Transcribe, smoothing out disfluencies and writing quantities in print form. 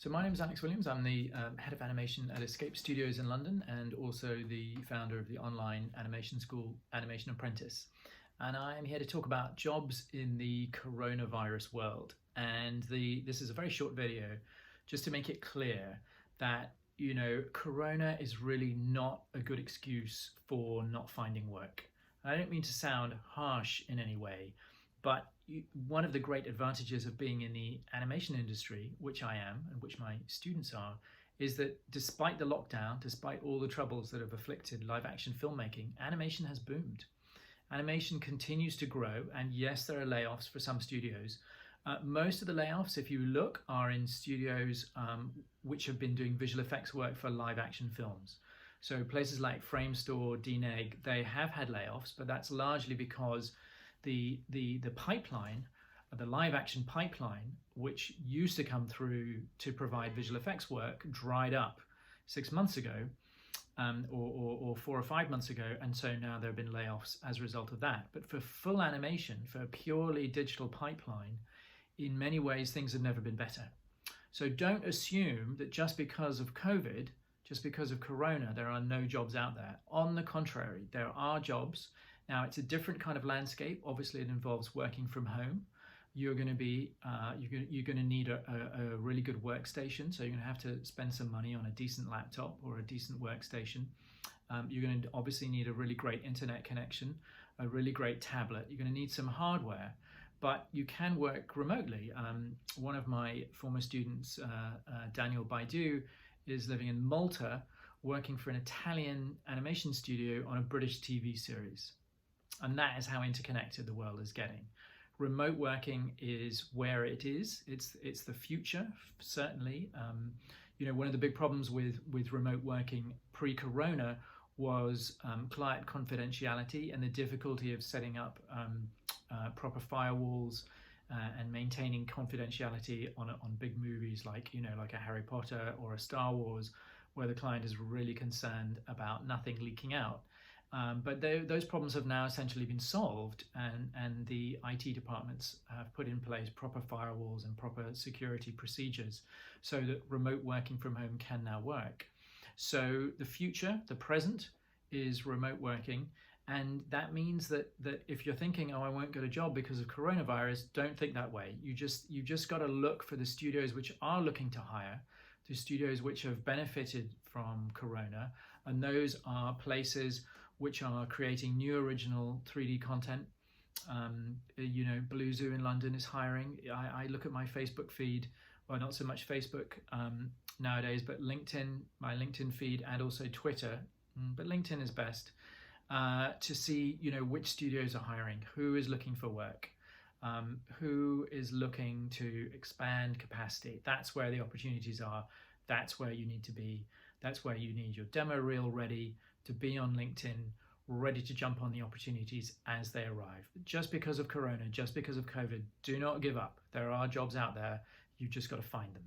So my name is Alex Williams. I'm the head of animation at Escape Studios in London and also the founder of the online animation school, Animation Apprentice. And I am here to talk about jobs in the coronavirus world. And this is a very short video just to make it clear that, corona is really not a good excuse for not finding work. I don't mean to sound harsh in any way, but one of the great advantages of being in the animation industry, which I am and which my students are, is that despite the lockdown, despite all the troubles that have afflicted live action filmmaking, animation has boomed. Animation continues to grow, and yes, there are layoffs for some studios. Most of the layoffs, if you look, are in studios which have been doing visual effects work for live action films. So places like Framestore, DNEG, they have had layoffs, but that's largely because the pipeline, the live action pipeline, which used to come through to provide visual effects work, dried up 6 months ago, or 4 or 5 months ago, and so now there have been layoffs as a result of that. But for full animation, for a purely digital pipeline, in many ways things have never been better. So don't assume that just because of COVID, just because of Corona, there are no jobs out there. On the contrary, there are jobs. Now, it's a different kind of landscape. Obviously, it involves working from home. You're going to need a really good workstation. So you're going to have to spend some money on a decent laptop or a decent workstation. You're going to obviously need a really great internet connection, a really great tablet. You're going to need some hardware, but you can work remotely. One of my former students, Daniel Baidu, is living in Malta, working for an Italian animation studio on a British TV series. And that is how interconnected the world is getting. Remote working is where it is. It's the future, certainly. One of the big problems with remote working pre-corona was client confidentiality and the difficulty of setting up proper firewalls and maintaining confidentiality on big movies like a Harry Potter or a Star Wars, where the client is really concerned about nothing leaking out. But those problems have now essentially been solved, and the IT departments have put in place proper firewalls and proper security procedures so that remote working from home can now work. So the future, the present, is remote working. And that means that if you're thinking, oh, I won't get a job because of coronavirus, don't think that way. You just got to look for the studios which are looking to hire, the studios which have benefited from corona, and those are places which are creating new original 3D content. Blue Zoo in London is hiring. I look at my Facebook feed, well, not so much Facebook nowadays, but LinkedIn, my LinkedIn feed, and also Twitter, but LinkedIn is best, to see which studios are hiring, who is looking for work, who is looking to expand capacity. That's where the opportunities are. That's where you need to be. That's where you need your demo reel ready to be on LinkedIn, ready to jump on the opportunities as they arrive. Just because of Corona, just because of COVID, do not give up. There are jobs out there. You've just got to find them.